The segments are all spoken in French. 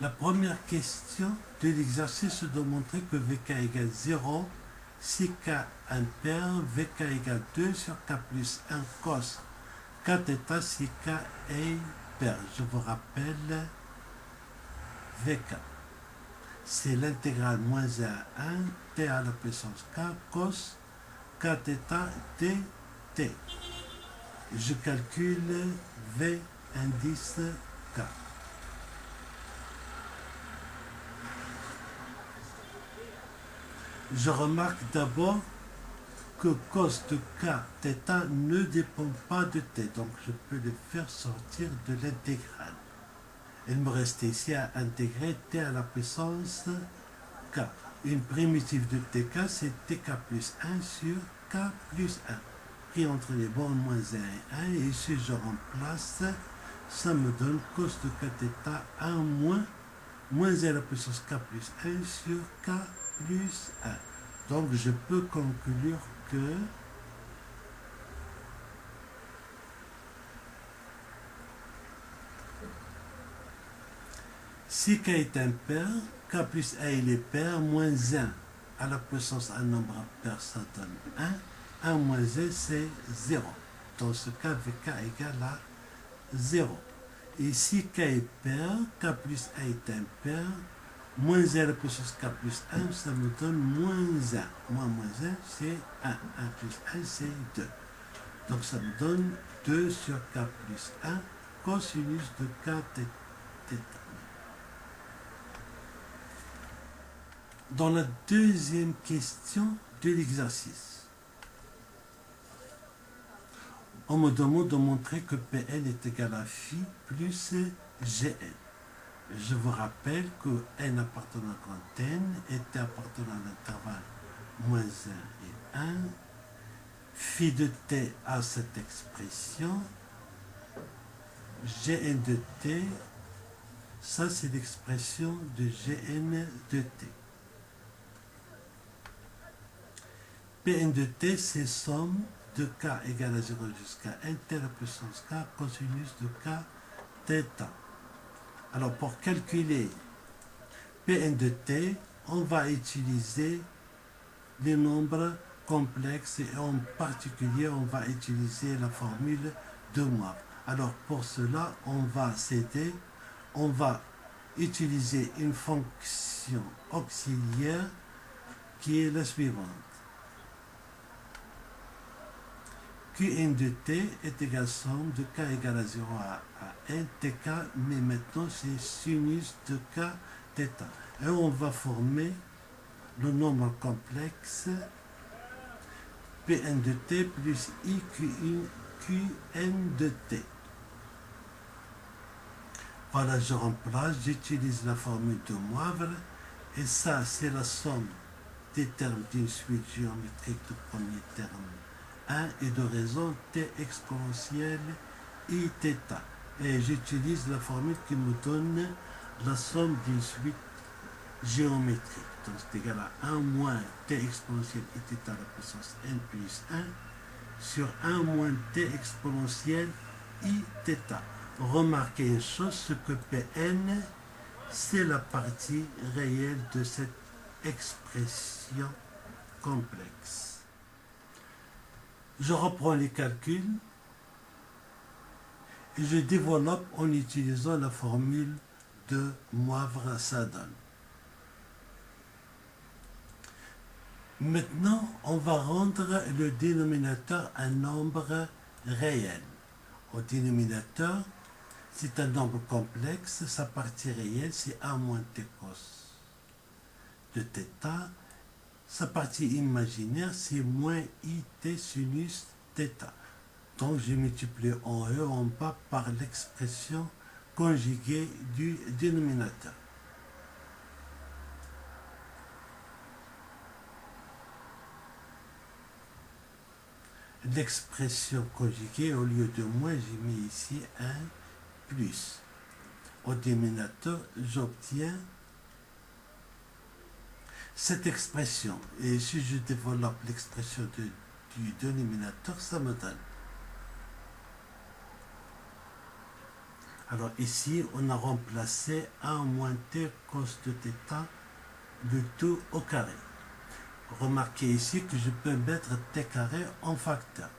La première question de l'exercice doit montrer que Vk égale 0 si K impair, Vk égale 2 sur K plus 1 cos Kθ si K est pair. Je vous rappelle, Vk, c'est l'intégrale moins 1 à 1, t à la puissance K, cos Kθ dt. Je calcule V indice K. Je remarque d'abord que cos de Kθ ne dépend pas de t, donc je peux le faire sortir de l'intégrale. Il me reste ici à intégrer t à la puissance k. Une primitive de tk, c'est tk plus 1 sur k plus 1. Pris entre les bornes moins 1 et 1, et ici je remplace, ça me donne cos de kθ 1 moins 1 à la puissance k plus 1 sur k plus 1. Donc je peux conclure que si k est impair, k plus 1 il est pair, moins 1 à la puissance un nombre impair, ça donne 1. 1 moins 1 c'est 0. Dans ce cas, Vk égale à 0. Et si k est pair, k plus 1 est impair, moins 1 à la puissance k plus 1, ça me donne moins 1. Moins 1, c'est 1. 1 plus 1, c'est 2. Donc ça me donne 2 sur k plus 1, cosinus de kθ. Dans la deuxième question de l'exercice, on me demande de montrer que Pn est égal à phi plus Gn. Je vous rappelle que n appartenant à grand n et t appartenant à l'intervalle moins 1 et 1. Phi de t a cette expression. Gn de t, ça c'est l'expression de Gn de t. Pn de t, c'est somme de k égale à 0 jusqu'à n t à la puissance k cosinus de k θ. Alors pour calculer Pn de t, on va utiliser les nombres complexes et en particulier on va utiliser la formule de Moivre. Alors pour cela on va utiliser une fonction auxiliaire qui est la suivante. Qn de t est égal à somme de k égale à 0 à n tk, mais maintenant c'est sinus de k θ. Et on va former le nombre complexe Pn de t plus i Qn de t. Voilà, je remplace, j'utilise la formule de Moivre, et ça c'est la somme des termes d'une suite géométrique de premier terme 1 et de raison t exponentielle i θ. Et j'utilise la formule qui me donne la somme d'une suite géométrique. Donc c'est égal à 1 moins t exponentielle i θ à la puissance n plus 1 sur 1 moins t exponentielle i θ. Remarquez une chose, ce que Pn, c'est la partie réelle de cette expression complexe. Je reprends les calculs et je développe en utilisant la formule de Moivre, ça donne. Maintenant, on va rendre le dénominateur un nombre réel. Au dénominateur, c'est un nombre complexe, sa partie réelle c'est 1 moins t cos de θ. Sa partie imaginaire, c'est moins it sinus θ. Donc, je multiplie en haut, en bas par l'expression conjuguée du dénominateur. L'expression conjuguée, au lieu de moins, j'ai mis ici un plus. Au dénominateur, j'obtiens cette expression. Et si je développe l'expression du dénominateur, ça me donne. Alors ici, on a remplacé 1 moins t cos de θ, le tout au carré. Remarquez ici que je peux mettre t carré en facteur.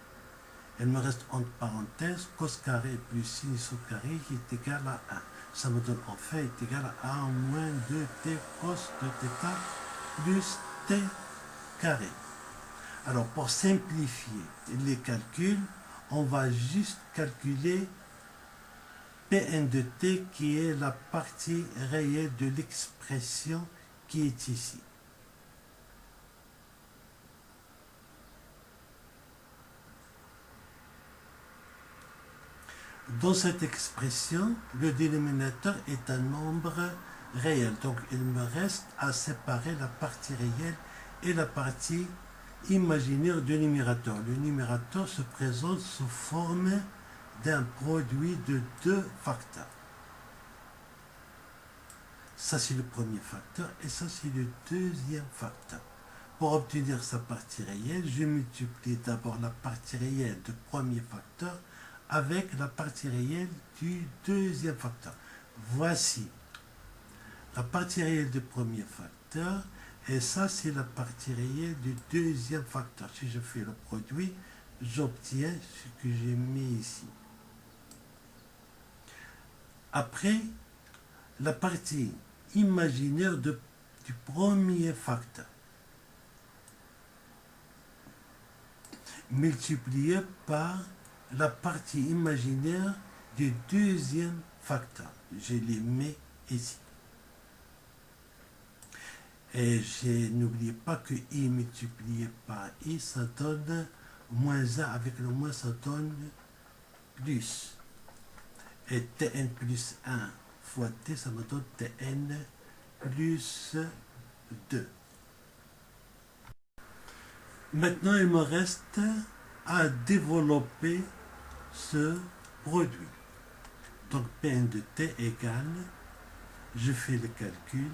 Il me reste entre parenthèses cos carré plus sinus au carré qui est égal à 1. Ça me donne en fait est égal à 1 moins 2t cos de θ plus t carré. Alors pour simplifier les calculs, on va juste calculer Pn de t qui est la partie réelle de l'expression qui est ici. Dans cette expression, le dénominateur est un nombre réel. Donc il me reste à séparer la partie réelle et la partie imaginaire du numérateur. Le numérateur se présente sous forme d'un produit de deux facteurs. Ça c'est le premier facteur et ça c'est le deuxième facteur. Pour obtenir sa partie réelle, je multiplie d'abord la partie réelle du premier facteur avec la partie réelle du deuxième facteur. Voici la partie réelle du premier facteur et ça c'est la partie réelle du deuxième facteur. Si je fais le produit, j'obtiens ce que j'ai mis ici. Après, la partie imaginaire du premier facteur multipliée par la partie imaginaire du deuxième facteur. Je les mets ici. Et n'oubliez pas que i multiplié par i, ça donne moins 1. Avec le moins, ça donne plus. Et tn plus 1 fois t, ça me donne tn plus 2. Maintenant, il me reste à développer ce produit. Donc, Pn de t égale, je fais le calcul,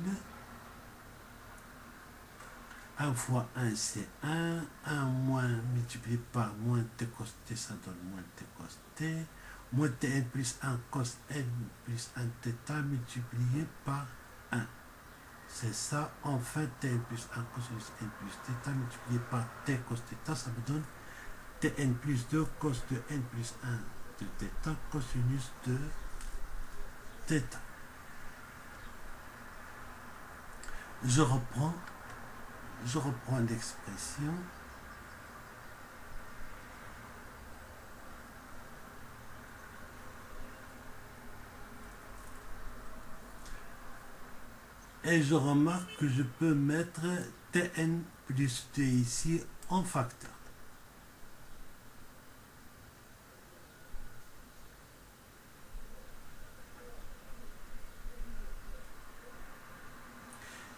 1 fois 1 c'est 1, 1 moins multiplié par moins t cos t, ça donne moins t cos t, moins tn plus 1 cos n plus 1 θ multiplié par 1. C'est ça, enfin tn plus 1 cosinus n plus θ multiplié par t cos θ, ça me donne tn plus 2 cos de n plus 1 de θ cosinus de θ. Je reprends l'expression. Et je remarque que je peux mettre tn plus 2 ici en facteur.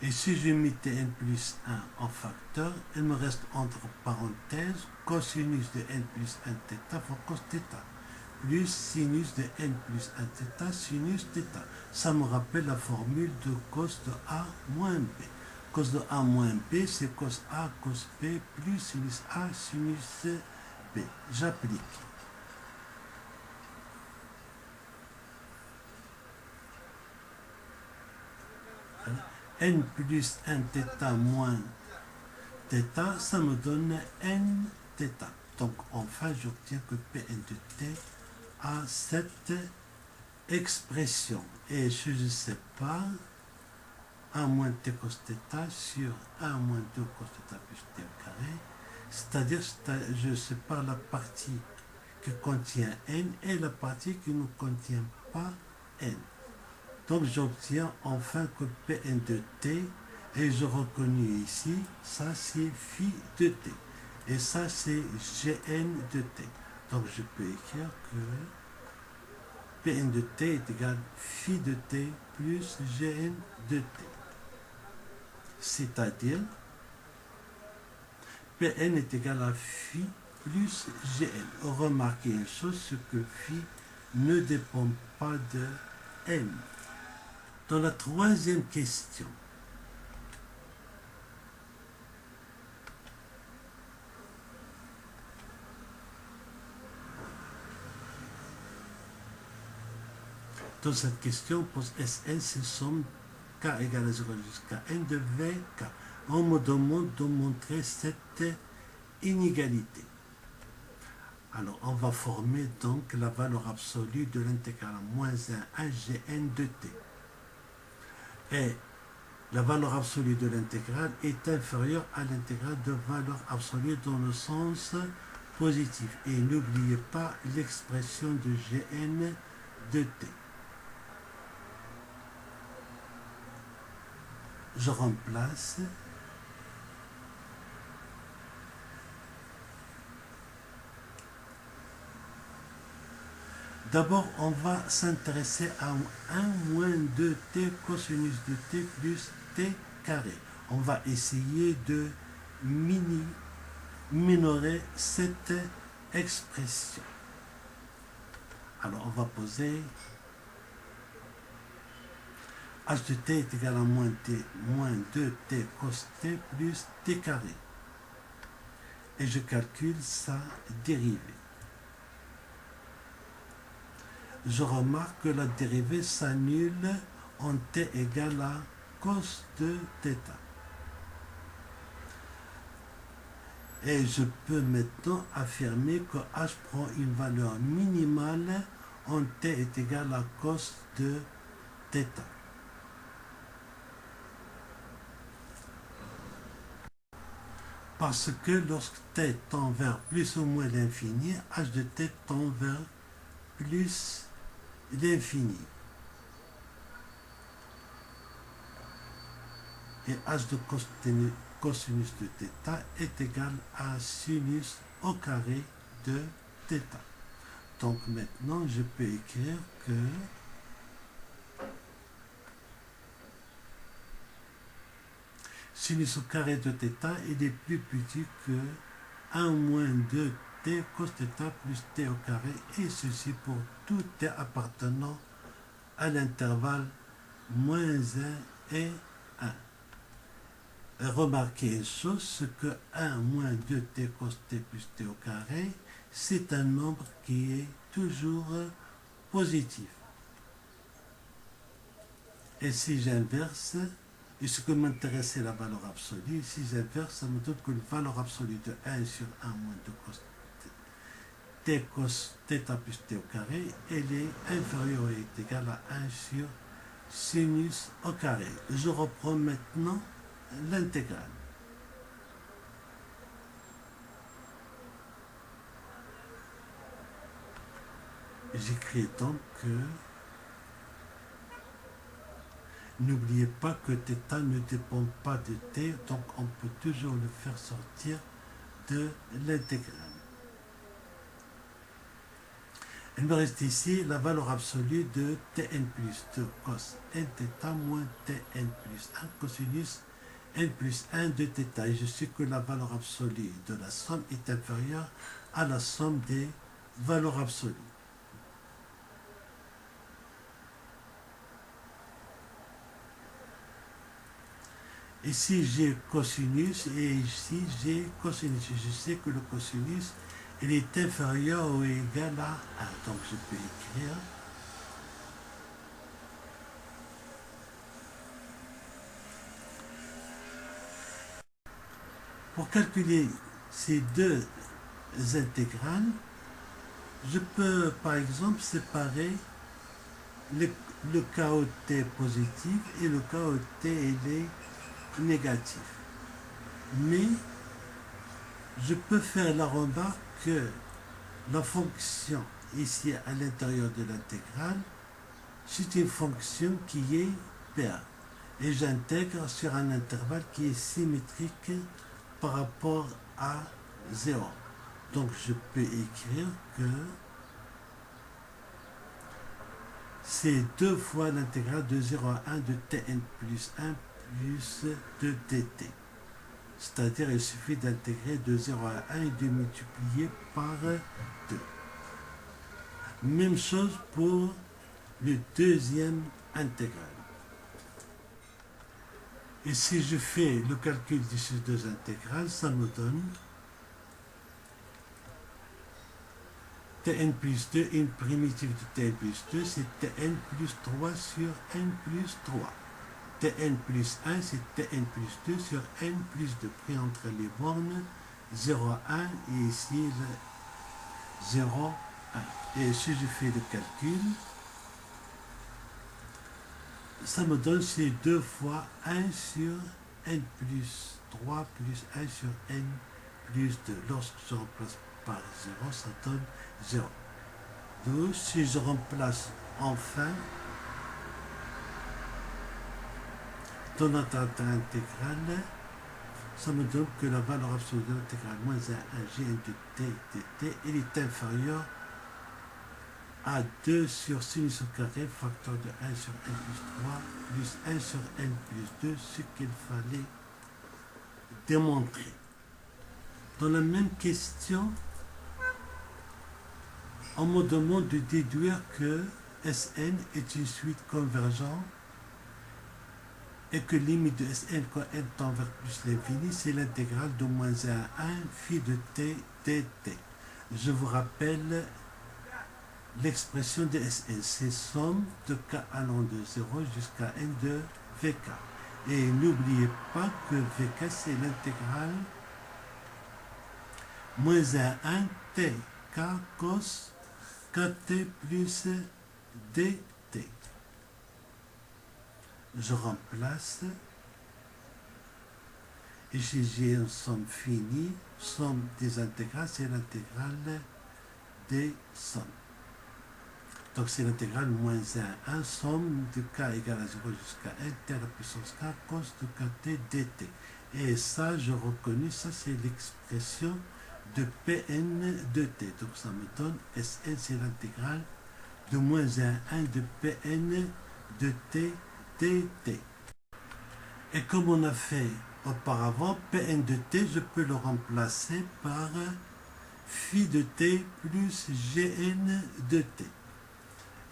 Et si je mets tn plus 1 en facteur, il me reste entre parenthèses cosinus de n plus 1 θ fois cos θ, plus sinus de n plus 1 θ sinus θ. Ça me rappelle la formule de cos de a moins b. Cos de a moins b, c'est cos a cos b plus sinus a sinus b. J'applique. N plus 1 θ moins θ, ça me donne n θ. Donc enfin, j'obtiens que Pn de t a cette expression. Et si je sépare 1 moins t cos θ sur 1 moins 2 cos θ plus t au carré, c'est-à-dire je sépare la partie qui contient n et la partie qui ne contient pas n. Donc j'obtiens enfin que Pn de t, et je reconnais ici, ça c'est phi de t, et ça c'est Gn de t. Donc je peux écrire que Pn de t est égal à phi de t plus Gn de t. C'est-à-dire, Pn est égal à phi plus Gn. Remarquez une chose, c'est que phi ne dépend pas de n. Dans la troisième question, Dans cette question, pose Sn si somme k égale à 0 jusqu'à n de Vk. On me demande de montrer cette inégalité. Alors, on va former donc la valeur absolue de l'intégrale moins 1 Gn de t. Et la valeur absolue de l'intégrale est inférieure à l'intégrale de valeur absolue dans le sens positif. Et n'oubliez pas l'expression de Gn de t. Je remplace. D'abord, on va s'intéresser à 1 moins 2t cosinus de t plus t carré. On va essayer de minorer cette expression. Alors, on va poser h de t est égal à moins 2t cos t plus t carré. Et je calcule sa dérivée. Je remarque que la dérivée s'annule en t égale à cos de θ. Et je peux maintenant affirmer que h prend une valeur minimale en t est égal à cos de θ. Parce que lorsque t tend vers plus ou moins l'infini, h de t tend vers plus l'infini. Et h de cosinus de θ est égal à sinus au carré de θ. Donc maintenant, je peux écrire que sinus au carré de θ il est plus petit que 1 moins 2t cos θ plus t au carré, et ceci pour tout t appartenant à l'intervalle moins 1 et 1. Remarquez une chose, ce que 1 moins 2t cos t plus t au carré, c'est un nombre qui est toujours positif. Et si j'inverse, et ce que m'intéressait la valeur absolue, si j'inverse, ça me donne que la valeur absolue de 1 sur 1 moins 2 cos t cos θ plus t au carré, elle est inférieure ou est égale à 1 sur sinus au carré. Je reprends maintenant l'intégrale. J'écris donc que n'oubliez pas que θ ne dépend pas de t, donc on peut toujours le faire sortir de l'intégrale. Il me reste ici la valeur absolue de tn plus 2 cos nθ moins tn plus 1 cosinus n plus 1 de θ. Et je sais que la valeur absolue de la somme est inférieure à la somme des valeurs absolues. Ici j'ai cosinus et ici j'ai cosinus. Je sais que le cosinus il est inférieur ou égal à 1. Donc je peux écrire pour calculer ces deux intégrales, je peux par exemple séparer le cas où t est positif et le cas où t est négatif. Mais je peux faire la remarque que la fonction ici à l'intérieur de l'intégrale, c'est une fonction qui est PA. Et j'intègre sur un intervalle qui est symétrique par rapport à 0. Donc je peux écrire que c'est 2 fois l'intégrale de 0 à 1 de tn plus 1 plus de dt. C'est-à-dire il suffit d'intégrer de 0 à 1 et de multiplier par 2. Même chose pour le deuxième intégrale. Et si je fais le calcul de ces deux intégrales, ça me donne Tn plus 2, une primitive de Tn plus 2, c'est Tn plus 3 sur n plus 3. Tn plus 1, c'est Tn plus 2 sur n plus 2. Pris entre les bornes 0, 1 et ici le 0, 1. Et si je fais le calcul, ça me donne ces 2 fois 1 sur n plus 3 plus 1 sur n plus 2. Lorsque je remplace par 0, ça donne 0. Donc, si je remplace enfin dans notre intégrale, ça me donne que la valeur absolue de l'intégrale moins 1 gn de t dt, elle est inférieure à 2 sur sinus au carré, facteur de 1 sur n plus 3, plus 1 sur n plus 2, ce qu'il fallait démontrer. Dans la même question, on me demande de déduire que Sn est une suite convergente et que limite de Sn quand n tend vers plus l'infini, c'est l'intégrale de moins 1 à 1 phi de t dt. Je vous rappelle l'expression de Sn, c'est somme de k allant de 0 jusqu'à n de Vk. Et n'oubliez pas que Vk c'est l'intégrale moins 1 à 1 t k cos kt plus dt. Je remplace et j'ai une somme finie. Somme des intégrales, c'est l'intégrale des sommes. Donc c'est l'intégrale moins 1 à 1, somme de k égale à 0 jusqu'à n, t à la puissance k, cos de kt dt. Et ça, je reconnais, ça c'est l'expression de Pn de t. Donc ça me donne Sn, c'est l'intégrale de moins 1 à 1 de Pn de t dt. Et comme on a fait auparavant, Pn de t, je peux le remplacer par phi de t plus gn de t.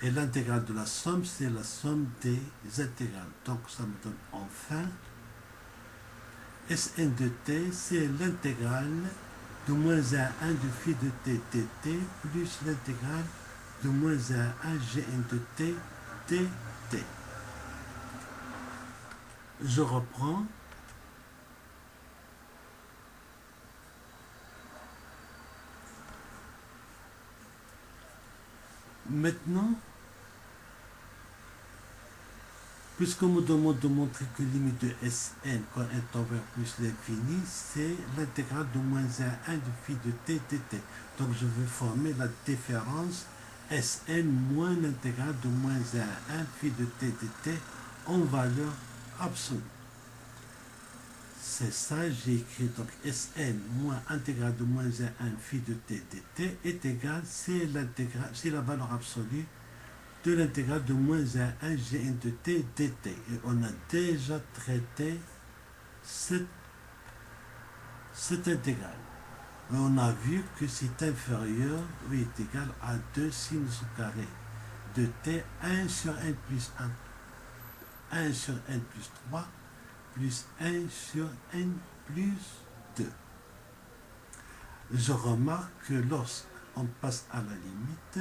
Et l'intégrale de la somme, c'est la somme des intégrales. Donc ça me donne enfin Sn de t, c'est l'intégrale de moins 1 à 1 de phi de t dt plus l'intégrale de moins 1 à 1 gn de t dt. Je reprends. Maintenant, puisqu'on me demande de montrer que limite de Sn quand n tend vers plus l'infini, c'est l'intégrale de moins 1 à 1 de phi de t dt. Donc je vais former la différence Sn moins l'intégrale de moins 1 à 1 phi de t dt en valeur absolue. C'est ça, j'ai écrit donc Sn moins intégrale de moins 1 à 1 phi de t dt est égal, c'est la valeur absolue de l'intégrale de moins 1 à 1 gn de t dt. Et on a déjà traité cette intégrale. Et on a vu que c'est inférieur ou est égal à 2 sinus au carré de t 1 sur n plus 1, 1 sur n plus 3, plus 1 sur n plus 2. Je remarque que lorsqu'on passe à la limite,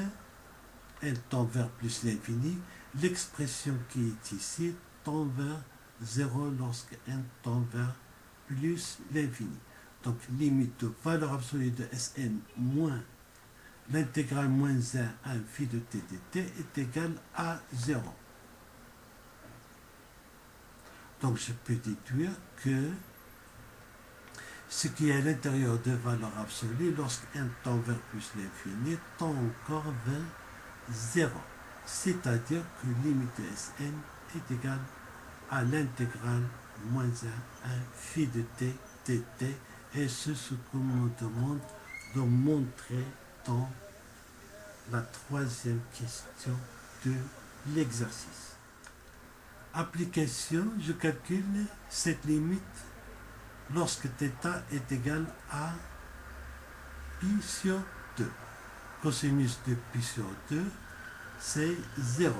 n tend vers plus l'infini, l'expression qui est ici tend vers 0 lorsque n tend vers plus l'infini. Donc limite de valeur absolue de Sn moins l'intégrale moins 1 à 1 phi de t dt est égale à 0. Donc je peux déduire que ce qui est à l'intérieur de valeur absolue, lorsque n tend vers plus l'infini, tend encore vers 0. C'est-à-dire que limite de Sn est égale à l'intégrale moins 1 à 1 phi de t dt. Et c'est ce qu'on me demande de montrer dans la troisième question de l'exercice. Application, je calcule cette limite lorsque θ est égal à pi sur 2. Cosinus de pi sur 2, c'est 0.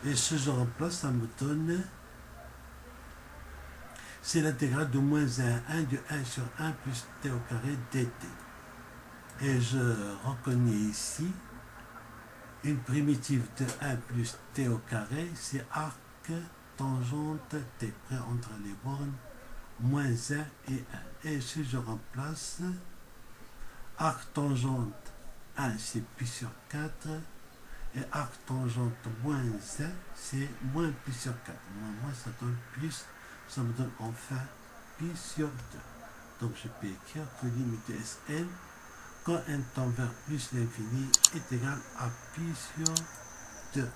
Et si je remplace, ça me donne, c'est l'intégrale de moins 1 à 1 de 1 sur 1 plus t au carré dt. Et je reconnais ici une primitive de 1 plus t au carré, c'est arc tangente t près entre les bornes moins 1 et 1. Et si je remplace arc tangente 1, c'est pi sur 4, et arc tangente moins 1, c'est moins pi sur 4. Moins, ça donne plus, ça me donne enfin pi sur 2. Donc je peux écrire que limite de Sn, quand n tend vers plus l'infini, est égal à pi sur 2.